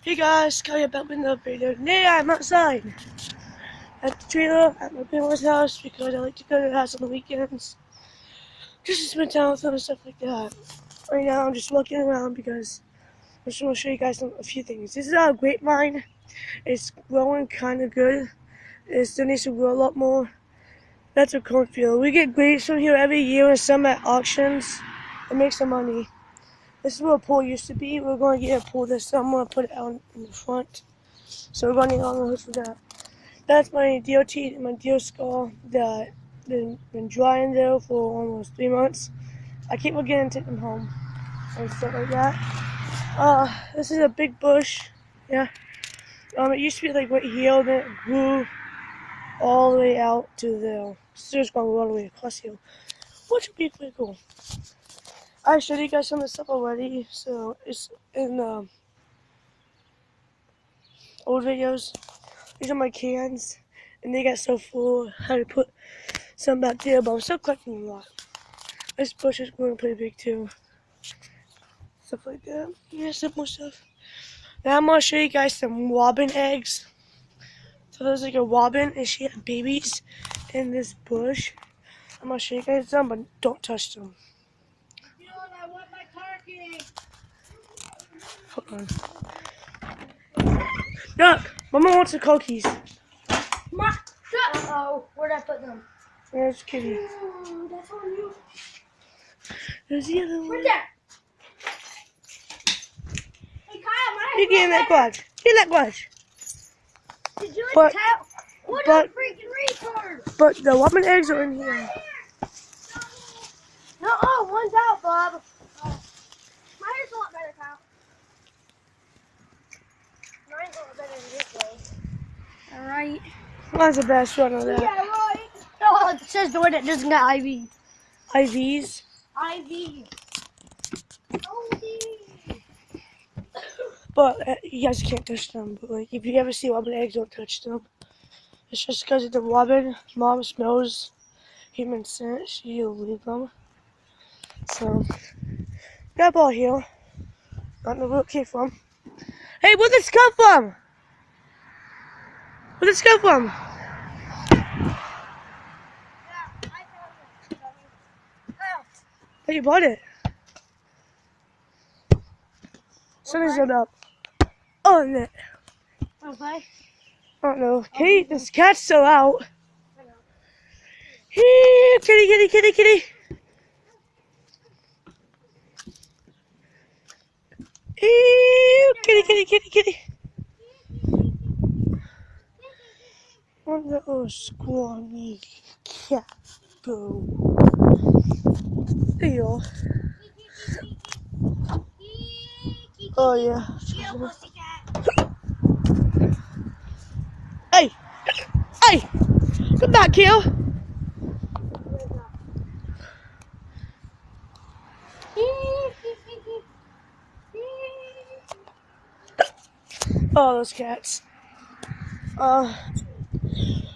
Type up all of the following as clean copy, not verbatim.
Hey guys, Kelly back with another video. Today I'm outside at the trailer at my parents' house because I like to go to their house on the weekends. Just to spend time with them and stuff like that. Right now I'm just walking around because I just want to show you guys a few things. This is our grapevine. It's growing kind of good. It still needs to grow a lot more. That's a cornfield. We get grapes from here every year and some at auctions and make some money. This is where a pool used to be. We're going to get a pool this summer, put it out in the front. So we're running on the hood for that. That's my DOT and my deer skull that been drying there for almost 3 months. I keep forgetting to take them home and stuff like that. This is a big bush. Yeah. It used to be like right here, then it grew all the way out to there. It's just going all the way across here, which would be pretty cool. I showed you guys some of the stuff already, so it's in old videos. These are my cans, and they got so full. I had to put some back there, but I'm still collecting a lot. This bush is growing pretty big too. Stuff like that. Yeah, simple stuff. Now I'm gonna show you guys some robin eggs. So there's like a robin, and she had babies in this bush. I'm gonna show you guys some, but don't touch them. I want my car key. Hold on. Duck! Mama wants the cookies. Uh-oh, where'd I put them? There's Kitty. Ooh, that's on you. There's the other one. Right there. Hey, Kyle, my You get in that garage. Get in that garage. Did you But- tell? What but- a freaking retard! But the robin eggs are in here. No, one's out, Bob. My hair's a lot better, Kyle. Mine's a lot better than this way. Alright. Mine's the best one of that. Yeah, right. Oh, it says the one that doesn't got IV. IVs. IV. But you guys can't touch them. But like, if you ever see robin eggs, don't touch them. It's just because the robin mom smells human scent. She'll leave them. So, got a ball here. Don't know where it came from. Hey, where'd this come from? Where'd this come from? Hey, you bought it. Sun is up. Oh, no. Okay. I don't know. Kitty, this cat's still out. Here, kitty, kitty, kitty, kitty. Here, kitty, kitty, kitty, kitty. One little squawny cat. Boo. There you are. Oh, yeah. Hey! Hey! Come back here! Oh, those cats.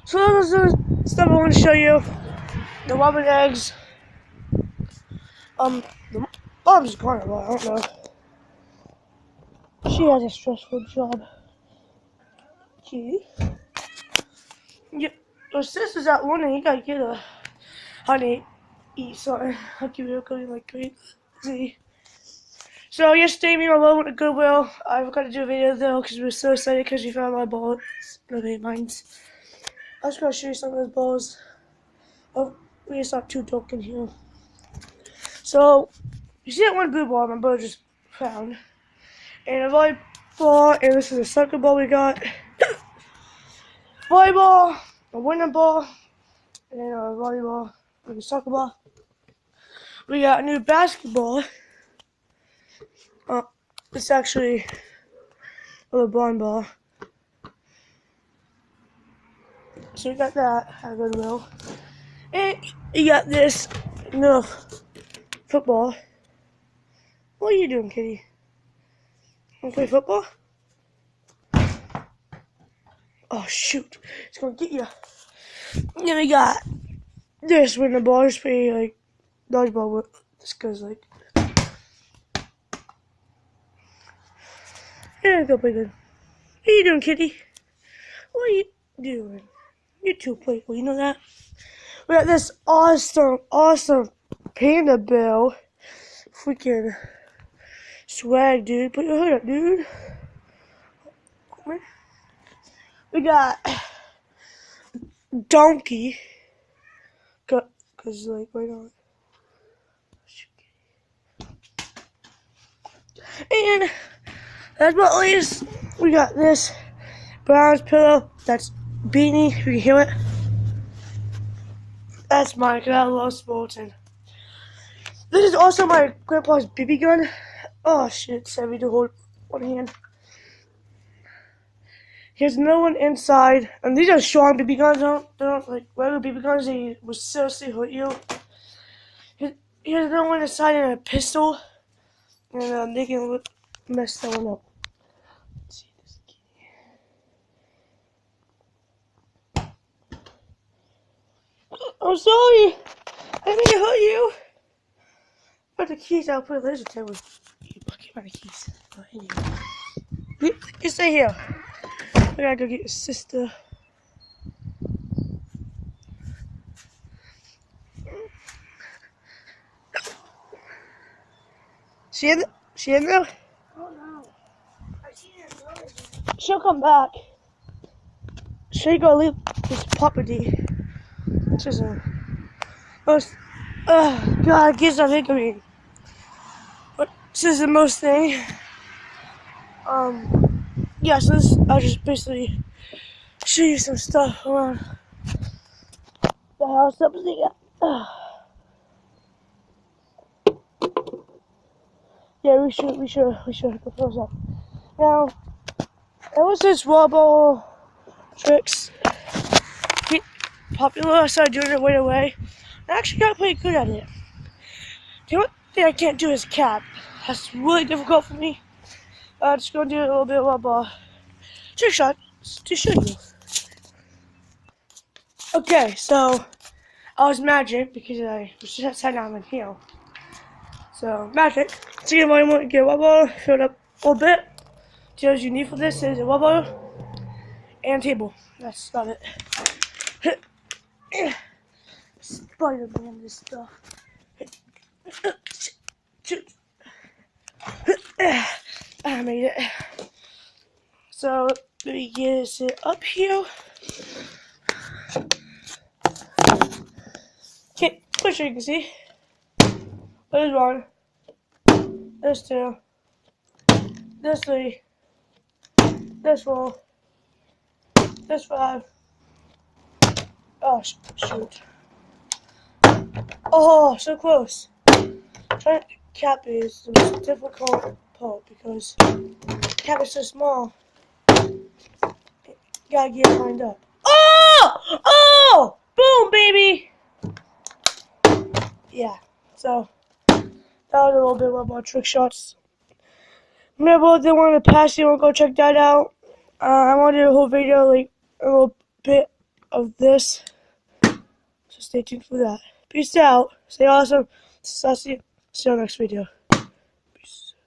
So those are the stuff I want to show you. The robin eggs. The mom's gone a lot, I don't know. She has a stressful job. Kitty. Yep. Your sister's out running. You gotta get her. Honey, eat something. I'll give you a cookie like crazy. So yesterday, me and my mom went to Goodwill. I forgot to do a video though because we were so excited because we found my balls. Okay, mine's. I was gonna show you some of those balls. Oh, we just not too dark in here. So you see that one blue ball my brother just found, and a volleyball, and this is a soccer ball we got. Volleyball, a winning ball, and a volleyball, and a soccer ball. We got a new basketball. It's actually a LeBron ball. So we got that at Goodwill. And you got this Nerf football. What are you doing, kitty? Wanna play football? Oh shoot, it's gonna get you. And then we got this when the ball is pretty like dodgeball. This goes like. Yeah, gonna go play good. What are you doing, kitty? What are you doing? You're too playful, you know that? We got this awesome Panda Bell. Freaking swag, dude. Put your hood up, dude. Come here. We got Donkey. Cause like, why not? And last but not least, we got this Browns pillow. That's Beanie. You can hear it. That's mine, because I love sporting. This is also my grandpa's BB gun. Oh shit, it's heavy to hold one hand. There's no one inside, and these are strong BB guns. They don't like regular BB guns. They will seriously hurt you. Here's no one inside and a pistol, and they can mess someone up. Let's see this key. I'm sorry. I didn't mean to hurt you. But the keys, I'll put a laser tag with you. Give me the keys. Oh, anyway. You stay here. I gotta go get your sister. She in there? Oh no. I see her going. She'll come back. She gonna leave this property. Just God, kids are hickory. But this is the most thing. Yeah, so this, I'll just basically show you some stuff around the house up there. Yeah, we should go close up. Now, there was this wobble tricks get popular. I started doing it right away. I actually got pretty good at it. The only thing I can't do is cap. That's really difficult for me. Just gonna do a little bit of trick shot to show you. Okay, so I was magic because I was just sat down in here. So magic. So you might want to get a wobble, fill it up a little bit. Tools you need for this is a wobble and table. That's about it. Spider-Man this stuff. I made it. So let me get it up here. Okay, push you can see. There's one. There's two. There's three. There's four. There's five. Oh shoot. Oh, so close. Trying to cap is the most difficult part because cap is so small. You gotta get it lined up. Oh! Oh! Boom, baby! Yeah, so that was a little bit more trick shots. Remember, if they want to pass, you want to go check that out. I want to do a whole video, like a little bit of this. So stay tuned for that. Peace out. Stay awesome. See you next video.